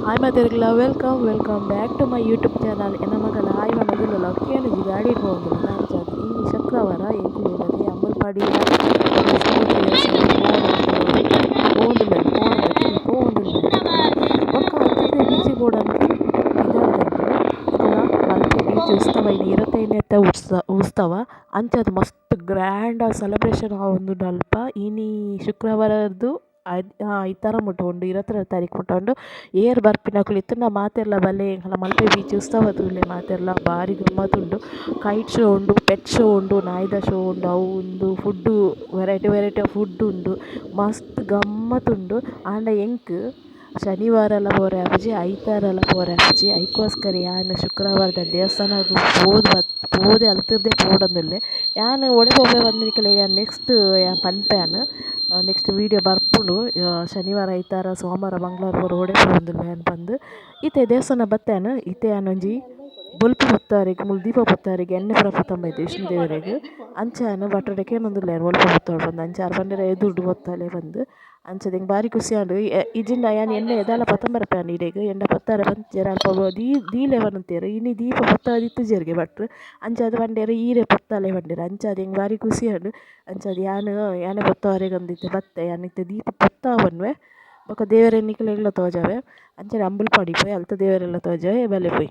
Hi ಮಾತಾಡಿಲ್ಲ welcome back to my YouTube channel ಎನ್ನ ಮಗಲ ಹಾಯ್ ಮನದಿಲ್ಲ ಕೇಳಿದ ಗಾಡಿ ಹೋಗಿಲ್ಲ ನಂಚಾದ ಈ ಶುಕ್ರವಾರ ಎಂಕುಲಿಲ್ಲದೆ ಅಂಬಲ್ಪಾಡಿ ಹೋಗಿಲ್ಲ ಒಕ್ಕ ಅಂತದೇ ಬೀಚಿ ಬೋರ್ಡಂತೂ ಇದಾದಂಗಳು ಇದಿಲ್ಲ ಮಲ್ಪೆ ಬೀಚ್ ಉತ್ಸವ ಇನ್ನು 25ನೇ ಉತ್ಸವ ಅಂಚದು ಮಸ್ತ್ ಗ್ರ್ಯಾಂಡ್ ಸೆಲೆಬ್ರೇಷನ್ ಒಂದು ಅಲ್ಪ ಇನಿ ಶುಕ್ರವಾರದ್ದು ಈ ಥರ ಮುಟ್ಟ ಉಂಡು 22 ತಾರೀಕು ಮುಟ್ಟ ಉಂಡು ಏರ್ ಬರ್ಪಿನಕುಲು ಇತ್ತುಂಡ ಮಾತೆರ್ಲ ಬಲ್ಲೆ ಎಂಕಲ್ನ ಮಲ್ಪೆ ಬೀಚ್ ಉತ್ಸವ ತೂಲೆ ಮಾತೆರ್ಲ ಬಾರಿ ಗಮ್ಮತ್ ಉಂಡು. ಕೈಟ್ ಶೋ ಉಂಡು, ಪೆಟ್ ಶೋ ಉಂಡು, ನಾಯಿದ ಶೋ ಉಂಡು, ಅವು ಉಂಡು, ಫುಡ್ಡು ವೆರೈಟಿ ಆಫ್ ಫುಡ್ ಉಂಡು, ಮಸ್ತ್ ಗಮ್ಮತ್ ಉಂಡು. ಆಂಡ ಎಂಕ್ ಶನಿವಾರಲ ಪೋರೆ ಆಪುಜಿ ಐತಾರಲ ಪೋರೆ ಆಪುಜಿ ಐಕೋಸ್ಕರ ಯಾನ್ ಶುಕ್ರವಾರದ ದೇವಸ್ಥಾನಗ್ ಪೋದೆ ಅಲ್ತರ್ದೆ ಪೋವೊಂದುಲ್ಲೆ. ಯಾನ್ ಒಡೆ ಪೋಪೆ ಬಂದಿನಿಕಲೆ ಯಾನ್ ನೆಕ್ಸ್ಟ್ ಯಾನ್ ಪನ್ಪೆಯಾನ್ ನೆಕ್ಸ್ಟ್ ವೀಡಿಯೋ ಬರ್ಪುಂಡು ಶನಿವಾರ ಐತಾರ ಸೋಮವಾರ ಮಂಗಳವಾರ ಪೂರ ಒಡೆ ಪೋವೊಂದುಲ್ಲೆ ಯಾನ್ ಪಂದ್ ಇತ್ತೆ ದೇವಸ್ಥಾನ ಬತ್ತ್ಯಾನ್ ಇತ್ತೆ ಯಾನ್ ಒಂಜಿ ಬೊಲ್ಪು ಪುತ್ತಾರೆಗ್ ಮುಲ್ ದೀಪ ಪುತ್ತಾರೆಗ್ ಎಣ್ಣೆ ಪೂರ ಪತ್ತಂಬೈತೆ ವಿಷ್ಣು ದೇವರೆಗ್ ಅಂಚಾನ್ ಬಟ್ರುಡೆ ಕೇನೊಂದುಲ್ಲೆರ್ ಒಲ್ಪ ಪುತ್ತೋಡ್ ಪಂದ್ ಅಂಚ ಅರ್ ಪಂಡರ ಎದುರುಡು ಪೊತ್ತಾಲೆ ಪಂದ್ ಅಂಚದ ಎಂಕ್ ಬಾರಿ ಖುಷಿ ಆಂಡ್ ಇಜಿಂಡ ಯಾನ್ ಎಣ್ಣೆ ಎದಾಲ ಪತ್ತಂಬರಪೆಯಾನ್ ಇಡೆಗ್ ಎಂಡ ಪತ್ತಾರೆ ಪಂಚೆರ್ ಅಲ್ಪ ದೀಲೆ ಬನ್ನುತ್ತೆರ್ ಇನಿ ದೀಪ ಪೊತ್ತಾದ್ ಇತ್ತಿಜೆರ್ಗೆ ಭಟ್ರು ಅಂಚಾದ್ ಪಂಡೆರ್ ಈರೆ ಪೊತ್ತಾಲೆ ಪಂಡೆರ್ ಅಂಚಾದ್ ಎಂಕ್ ಬಾರಿ ಖುಷಿ ಆಂಡ್ ಅಂಚಾದ್ ಯಾನೆ ಪೊತ್ತವರೆಗ್ ಒಂದಿತ್ತೆ ಬತ್ತೆ ಯಾನ್ ಇತ್ತೆ ದೀಪ ಪೊತ್ತಾವನ್ವೆ ಬೊಕ ದೇವೆರೆ ನಿಕ್ಲೆಗ್ಲ ತೋಜಾವೆ ಅಂಚನೆ ಅಂಬಲ್ಪಾಡಿ ಪೋಯಿ ಅಲ್ತ ದೇವೆರೆಲ್ಲ ತೋಜಾವೆ ಬಲೆ ಪೋಯಿ.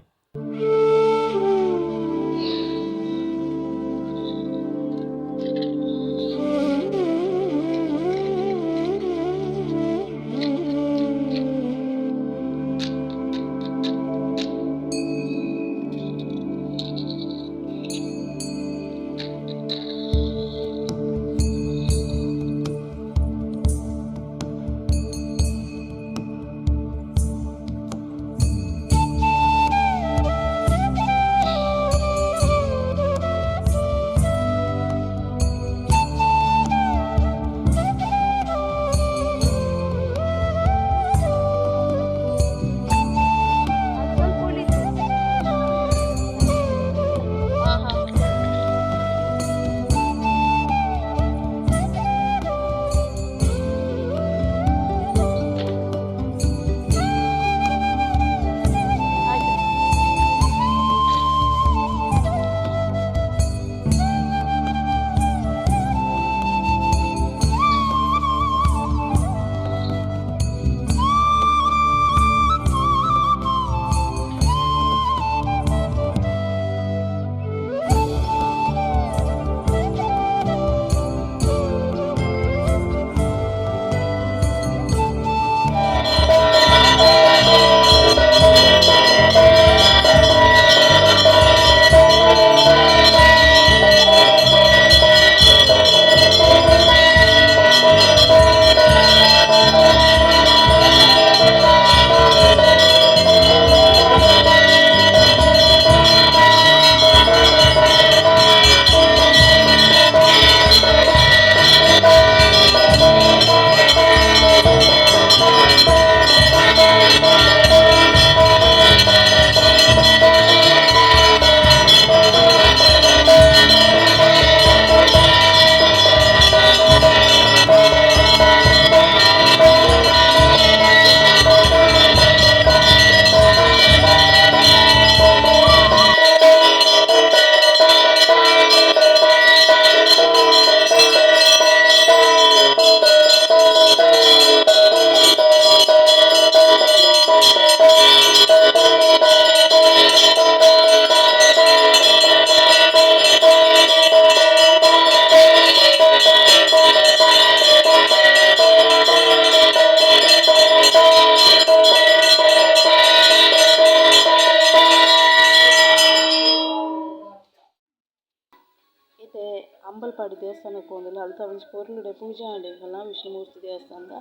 ಅಂಬಲ್ಪಾಡಿ ದೇವಸ್ಥಾನಕ್ಕೆ ಹೋಗಲ್ಲ ಅಲ್ತ ಒಂಜಿ ಪೊರ್ಲುಡೆ ಪೂಜೆ ಆಂಡೇಕಲ್ಲ ವಿಷ್ಣುಮೂರ್ತಿ ದೇವಸ್ಥಾನದ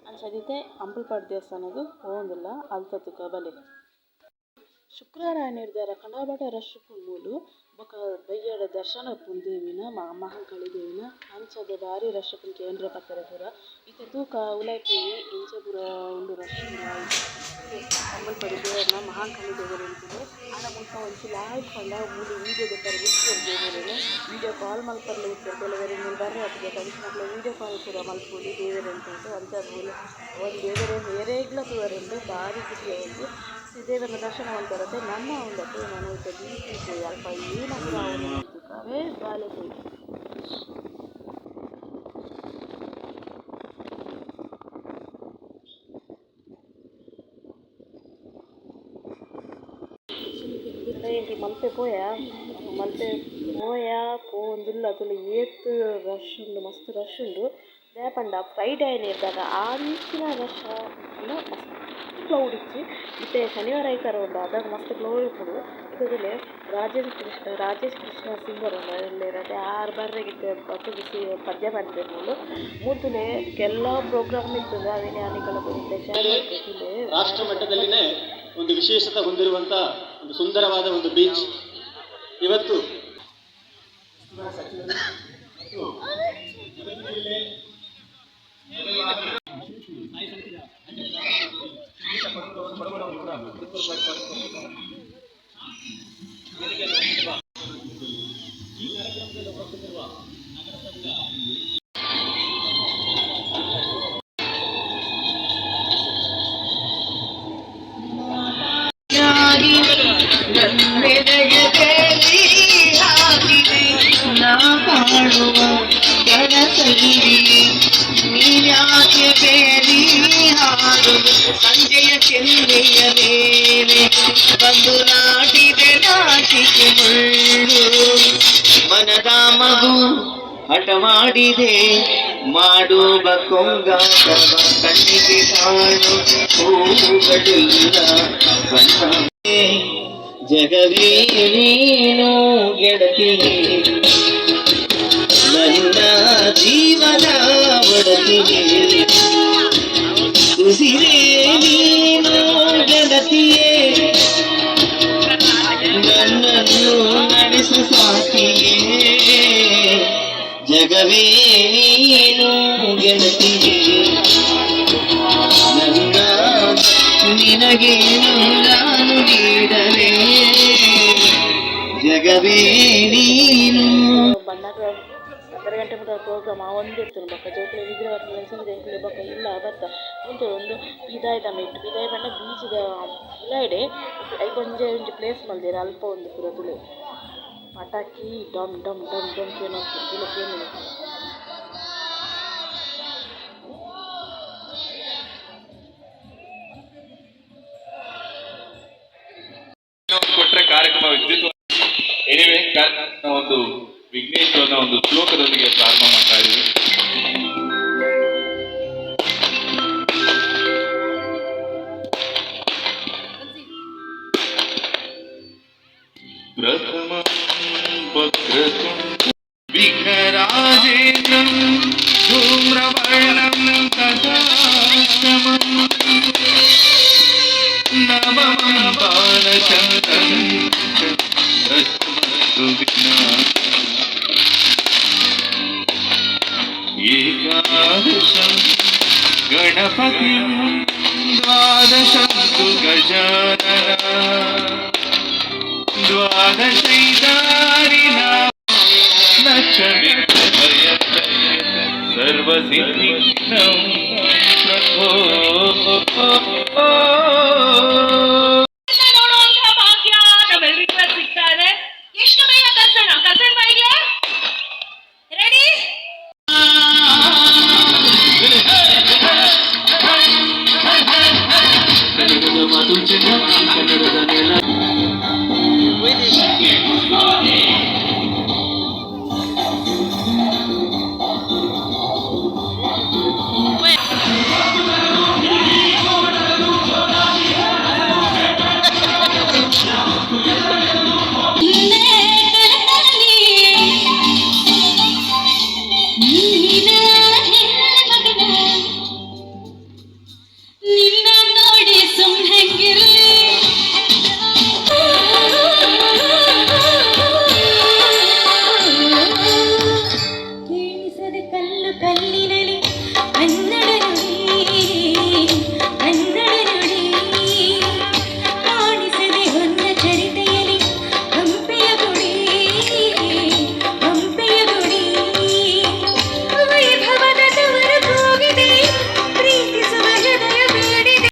ಅಂಚದಿತ್ತೆ ಅಂಬಲ್ಪಾಡಿ ದೇವಸ್ಥಾನದ ಹೋಗಲ್ಲ ಅಲ್ತತುಕ ಬಲೆ ಶುಕ್ರವಾರ ನಿರ್ಧಾರ ಕಂಡಾಬಟ ರಶ್ ಮೂಲು ಬೊಕ ಬಯ್ಯಡ ದರ್ಶನ ದೇವಿನ ಮಹಾಕಾಳಿ ದೇವಿನ ಅಂಚದ ಬಾರಿ ರಶ್ ಕೇಂದ್ರ ಪತ್ತರ ಪೂರ ಇತ್ತೆ ತೂಕ ಉಲಾಯ್ಪುಯಿ ಇಂಚ ಪೂರ ಉಂಡು ರಶ್ ಪೂರ ಅಂಬಲ್ಪಾಡಿ ಪಡಿ ದೇವರನ್ನ ಮಹಾಕಾಳಿ ದೇವರು ಅಂತಿದೆ ಆನ ಮುಲ್ಪ ಒಂಚಿ ಲಾಯ್ಕ್ ಪಂಡ ಮೂಲು ವೀಡಿಯೋ ಗೊತ್ತಾರೆ ಬಿಟ್ಟು ದೇವರೇನೆ ವೀಡಿಯೋ ಕಾಲ್ ಮಲ್ಪರ್ಲೆ ಇರ್ತಾರೆ ಕೆಲವರಿಗೆ ನೀವು ಬರ್ರೆ ಅದಕ್ಕೆ ಕಳಿಸಿಮಕ್ಳು ವೀಡಿಯೋ ಕಾಲ್ ಕೂಡ ಮಲ್ಪೊಲಿ ದೇವರು ಅಂತ ಅಂತ ಒಂದು ದೇವರು ಹೇರೇಗ್ಲ ತೋರುಂಡು ಭಾರಿ ಖುಷಿಯ ಒಂದು ದೇವರ ದರ್ಶನ ಮಾಡ್ತಾರಂತೆ ನಮ್ಮ ಒಂದಕ್ಕೆ ನಾನು ಬೀಚ್ ಅಲ್ಪ ಏನಪ್ಪ ಅವನು ಕಾವೇ ಬಾಲೆ ఏంటి మల్పే పోయా పోందుల్లు అసలు ఏత్ రష్ ఉండు మస్తు రష్ ఉండు రేపండ ಫ್ರೈಡೇ ಇದ್ದಾಗ ಅಂಚಿನ ರಶ್ ಮಸ್ತ್ ಕ್ಲೌಡ್ ಇಚ್ಚಿ ಇತ್ತೆ ಶನಿವಾರ ಐತಾರ ಉಂಡು ಅದಾಗ ಮಸ್ತ್ ಕ್ಲೌಡ್ ಇಪ್ಪುಡು ಇತ್ತದಲ್ಲೇ ರಾಜೇಶ್ ಕೃಷ್ಣ ಸಿಂಗರ್ ಉಂಡು ಇಲ್ಲೇರಂటే 6 ಬರ್ರೆಗಿತ್ತೆ ಬತ್ತುದು ಪದ್ಯ ಮಾಡ್ಬೇಕು ಮೂತುಲೆ ಎಲ್ಲ ಪ್ರೋಗ್ರಾಮ್ ಇರ್ತದೆ ಅವೇನೇ ಅನೇಕಲ ರಾಷ್ಟ್ರ ಮಟ್ಟದಲ್ಲಿನೇ ಒಂದು ವಿಶೇಷತೆ ಹೊಂದಿರುವಂಥ ಒಂದು ಸುಂದರವಾದ ಒಂದು ಬೀಚ್ ಇವತ್ತು ಸಂಜೆಯ ಚೆನ್ನೆಯ ಮೇಲೆ ಬಂದು ನಾಟಿದೆ ನಾಟಿಕೆ ಮುಳ್ಳು ಮನದ ಮಗು ಹಠ ಮಾಡಿದೆ ಮಾಡುವ ಕೊಂಗಾಟವ ಕಣ್ಣಿಗೆ ಕಾಣು ಹೂಗಳಿಲ್ಲ ಜಗವೇ ನೀನು ಗೆಳತಿ ನನ್ನ ಜೀವನ ಒಡತಿಗೆ ಉಸಿರೇ ನೀನು ಗೆಳತಿಯೇ ನನ್ನನ್ನು ನಡೆಸು ಸಾಕಿಯೇ ಜಗವೇ ನೀನು ಗೆಳತಿಯೇ ನನ್ನ ನಿನಗೇನು ನಾನು ನೀಡಲೇ ಜಗವೇ ನೀನು ಬಂದಾಗ 10 ಗಂಟೆ ಮುಟ್ಟ ಪ್ರೋಗ್ರಾಮ್ ಒಂದಿತ್ತು ಬಕ್ಕ ಜೋಕುಲೆ ವಿಗ್ರಹ ಸಿಗಿದೆ ಬಕ್ಕ ಇಲ್ಲ ಬತ್ತ ಉಂಟು ಒಂದು ಪಿದಾಯ ಇಟ್ಟು ಪಿದಾಯ ಬಣ್ಣ ಬೀಚಿದ ಇಲ್ಲಡೆ ಐಕೊಂಜೆ ಒಂಜಿ ಪ್ಲೇಸ್ ಮಲ್ದೇರ ಅಲ್ಪ ಒಂದು ಪೂರ ತುಳು ಪಟಾಕಿ ಡಮ್ ಡಮ್ ಡಮ್ ಡಮ್ ಕೇನು ತುಳು ಕೇನು ಕೊಟ್ಟರೆ ಕಾರ್ಯಕ್ರಮ ವಿದ್ಯುತ್ ಎನಿವೆ ಒಂದು ವಿಘ್ನೇಶ್ವರನ ಒಂದು ಶ್ಲೋಕದೊಂದಿಗೆ ಪ್ರಾರಂಭ ಮಾಡ್ತಾ ಇದ್ದೀವಿ. ಪ್ರಥಮಂ ವಕ್ರತುಂ ವಿಘ್ನರಾಜೇಂದ್ರಂ ಧೂಮ್ರವರ್ಣಂ ತಥಾಷ್ಟಮಂ ನವಮಂ ಬಾಲಚಂದ್ರಂ ಏಕಾದಶಂ ಗಣಪತಿ ದ್ವಾದಶಂ ತು ಗಜಾನನ ದ್ವಾದಶೈತಾರಿಣ ಸರ್ವಸಿದ್ಧಿಂ ಪ್ರಥೋ ಕನ್ನಡದ ನೆಲ